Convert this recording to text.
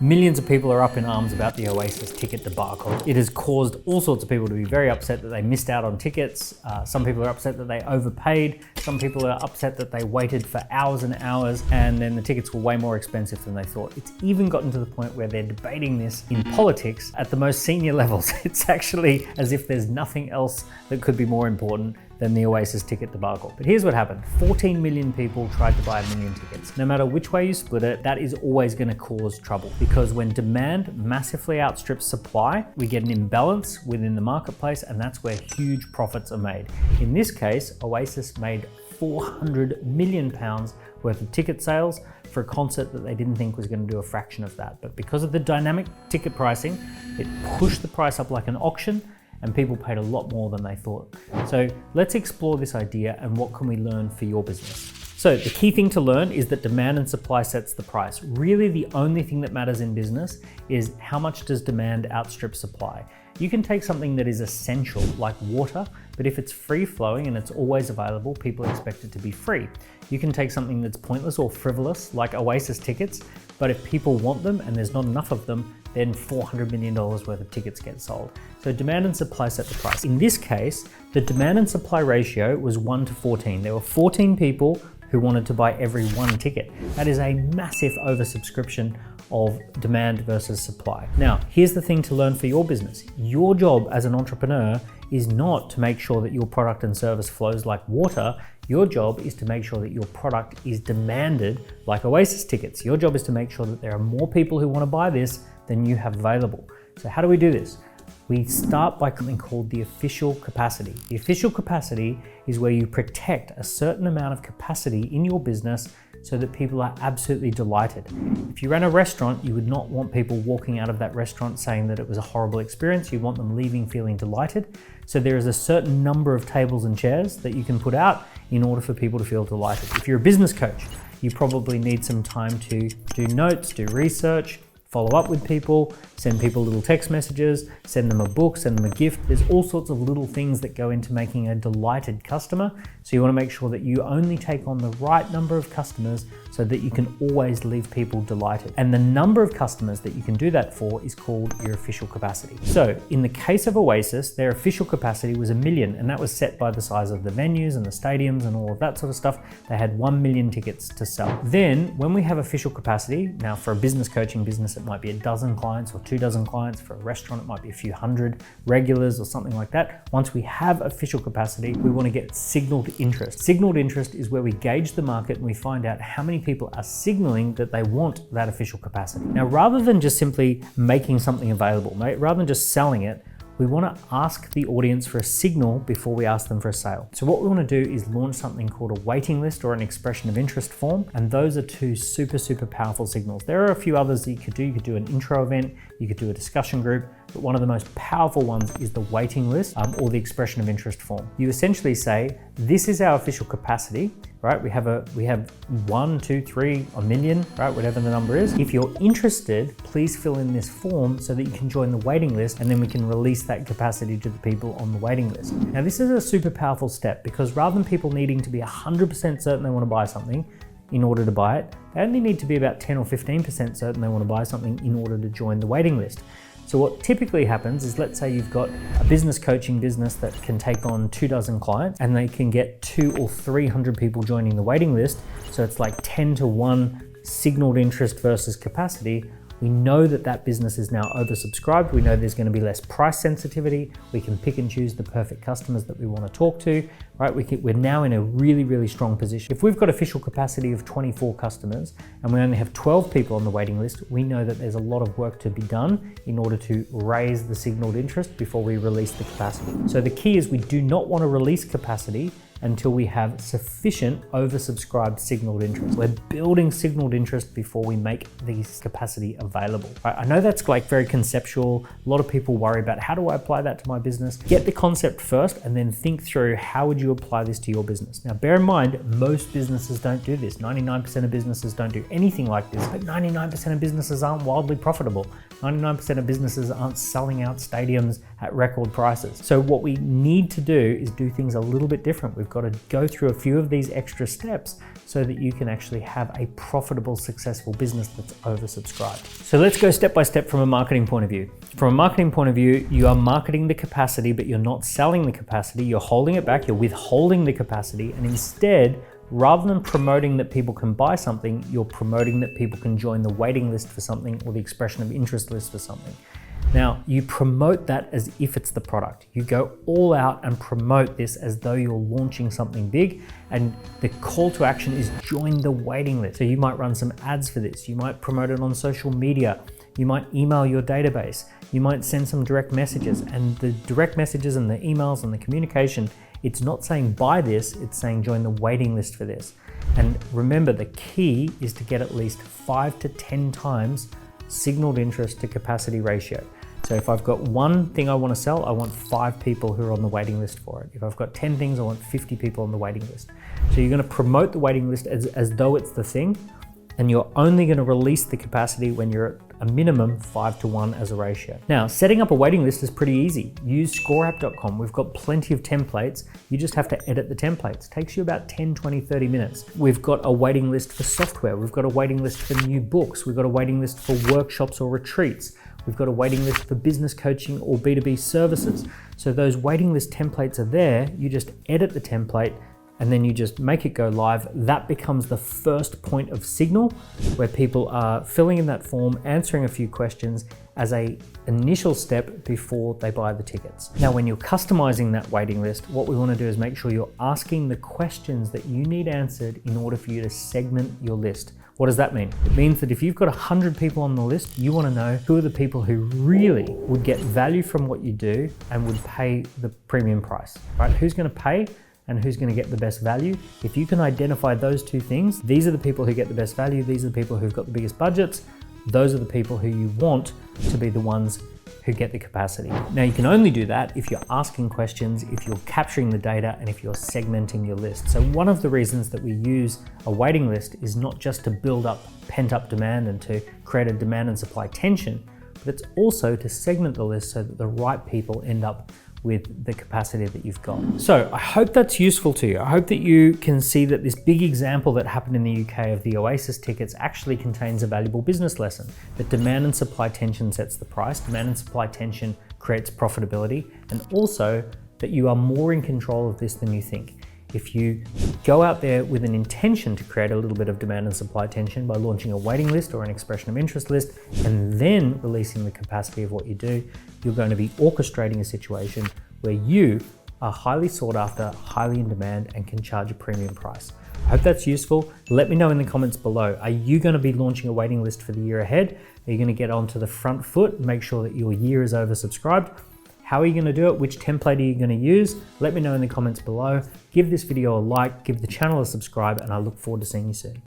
Millions of people are up in arms about the Oasis ticket debacle. It has caused all sorts of people to be very upset that they missed out on tickets. Some people are upset that they overpaid. Some people are upset that they waited for hours and hours and then the tickets were way more expensive than they thought. It's even gotten to the point where they're debating this in politics at the most senior levels. It's actually as if there's nothing else that could be more important than the Oasis ticket debacle. But here's what happened. 14 million people tried to buy 1 million tickets. No matter which way you split it, that is always going to cause trouble, because when demand massively outstrips supply, we get an imbalance within the marketplace, and that's where huge profits are made. In this case, Oasis made £400 million worth of ticket sales for a concert that they didn't think was going to do a fraction of that. But because of the dynamic ticket pricing, it pushed the price up like an auction, and people paid a lot more than they thought. So let's explore this idea and what can we learn for your business. So the key thing to learn is that demand and supply sets the price. Really, the only thing that matters in business is how much does demand outstrip supply. You can take something that is essential, like water, but if it's free flowing and it's always available, people expect it to be free. You can take something that's pointless or frivolous, like Oasis tickets, but if people want them and there's not enough of them, then $400 million worth of tickets get sold. So demand and supply set the price. In this case, the demand and supply ratio was 1 to 14. There were 14 people who wanted to buy every one ticket. That is a massive oversubscription of demand versus supply. Now, here's the thing to learn for your business. Your job as an entrepreneur is not to make sure that your product and service flows like water. Your job is to make sure that your product is demanded like Oasis tickets. Your job is to make sure that there are more people who want to buy this than you have available. So how do we do this? We start by something called the official capacity. The official capacity is where you protect a certain amount of capacity in your business so that people are absolutely delighted. If you ran a restaurant, you would not want people walking out of that restaurant saying that it was a horrible experience. You want them leaving feeling delighted. So there is a certain number of tables and chairs that you can put out in order for people to feel delighted. If you're a business coach, you probably need some time to do notes, do research, follow up with people, send people little text messages, send them a book, send them a gift. There's all sorts of little things that go into making a delighted customer. So you want to make sure that you only take on the right number of customers so that you can always leave people delighted. And the number of customers that you can do that for is called your official capacity. So in the case of Oasis, their official capacity was 1 million, and that was set by the size of the venues and the stadiums and all of that sort of stuff. They had 1 million tickets to sell. Then when we have official capacity, now for a business coaching business, it might be a dozen clients or 24 clients. For a restaurant, it might be a few hundred regulars or something like that. Once we have official capacity, we want to get signaled interest. Signaled interest is where we gauge the market and we find out how many people are signaling that they want that official capacity. Now, rather than just simply making something available, rather than just selling it, we want to ask the audience for a signal before we ask them for a sale. So what we want to do is launch something called a waiting list or an expression of interest form. And those are two super powerful signals. There are a few others that you could do. You could do an intro event, you could do a discussion group, but one of the most powerful ones is the waiting list or the expression of interest form. You essentially say, this is our official capacity, right? We have 1, 2, 3, 1 million, right? Whatever the number is. If you're interested, please fill in this form so that you can join the waiting list, and then we can release that capacity to the people on the waiting list. Now, this is a super powerful step, because rather than people needing to be 100% certain they want to buy something in order to buy it, they only need to be about 10 or 15% certain they want to buy something in order to join the waiting list. So what typically happens is, let's say you've got a business coaching business that can take on 24 clients and they can get 200 or 300 people joining the waiting list. So it's like 10 to 1 signaled interest versus capacity. We know that that business is now oversubscribed. We know there's going to be less price sensitivity. We can pick and choose the perfect customers that we want to talk to, right? We're now in a really strong position. If we've got official capacity of 24 customers and we only have 12 people on the waiting list, we know that there's a lot of work to be done in order to raise the signaled interest before we release the capacity. So the key is we do not want to release capacity until we have sufficient oversubscribed signaled interest. We're building signaled interest before we make these capacity available. I know that's like very conceptual. A lot of people worry about, how do I apply that to my business? Get the concept first and then think through, how would you apply this to your business? Now, bear in mind, most businesses don't do this. 99% of businesses don't do anything like this, but 99% of businesses aren't wildly profitable. 99% of businesses aren't selling out stadiums at record prices. So what we need to do is do things a little bit different. We've We've got to go through a few of these extra steps so that you can actually have a profitable, successful business that's oversubscribed. So let's go step by step from a marketing point of view. From a marketing point of view, you are marketing the capacity, but you're not selling the capacity. You're holding it back, you're withholding the capacity, and instead, rather than promoting that people can buy something, you're promoting that people can join the waiting list for something or the expression of interest list for something. Now, you promote that as if it's the product. You go all out and promote this as though you're launching something big, and the call to action is join the waiting list. So you might run some ads for this. You might promote it on social media. You might email your database. You might send some direct messages, and the direct messages and the emails and the communication, it's not saying buy this, it's saying join the waiting list for this. And remember, the key is to get at least 5 to 10 times signaled interest to capacity ratio. So if I've got one thing I want to sell, I want 5 people who are on the waiting list for it. If I've got 10 things, I want 50 people on the waiting list. So you're going to promote the waiting list as though it's the thing, and you're only going to release the capacity when you're at a minimum 5 to 1 as a ratio. Now, setting up a waiting list is pretty easy. Use scoreapp.com. We've got plenty of templates. You just have to edit the templates. It takes you about 10, 20, 30 minutes. We've got a waiting list for software. We've got a waiting list for new books. We've got a waiting list for workshops or retreats. We've got a waiting list for business coaching or B2B services. So those waiting list templates are there. You just edit the template and then you just make it go live. That becomes the first point of signal where people are filling in that form, answering a few questions as an initial step before they buy the tickets. Now, when you're customizing that waiting list, what we want to do is make sure you're asking the questions that you need answered in order for you to segment your list. What does that mean? It means that if you've got 100 people on the list, you want to know who are the people who really would get value from what you do and would pay the premium price, right? Who's going to pay and who's going to get the best value? If you can identify those two things, these are the people who get the best value, these are the people who've got the biggest budgets, those are the people who you want to be the ones who get the capacity. Now, you can only do that if you're asking questions, if you're capturing the data, and if you're segmenting your list. So one of the reasons that we use a waiting list is not just to build up pent-up demand and to create a demand and supply tension, but it's also to segment the list so that the right people end up with the capacity that you've got. So I hope that's useful to you. I hope that you can see that this big example that happened in the UK of the Oasis tickets actually contains a valuable business lesson. That demand and supply tension sets the price, demand and supply tension creates profitability, and also that you are more in control of this than you think. If you go out there with an intention to create a little bit of demand and supply tension by launching a waiting list or an expression of interest list and then releasing the capacity of what you do, you're going to be orchestrating a situation where you are highly sought after, highly in demand, and can charge a premium price. I hope that's useful. Let me know in the comments below. Are you going to be launching a waiting list for the year ahead? Are you going to get onto the front foot and make sure that your year is oversubscribed? How are you going to do it? Which template are you going to use? Let me know in the comments below. Give this video a like, give the channel a subscribe, and I look forward to seeing you soon.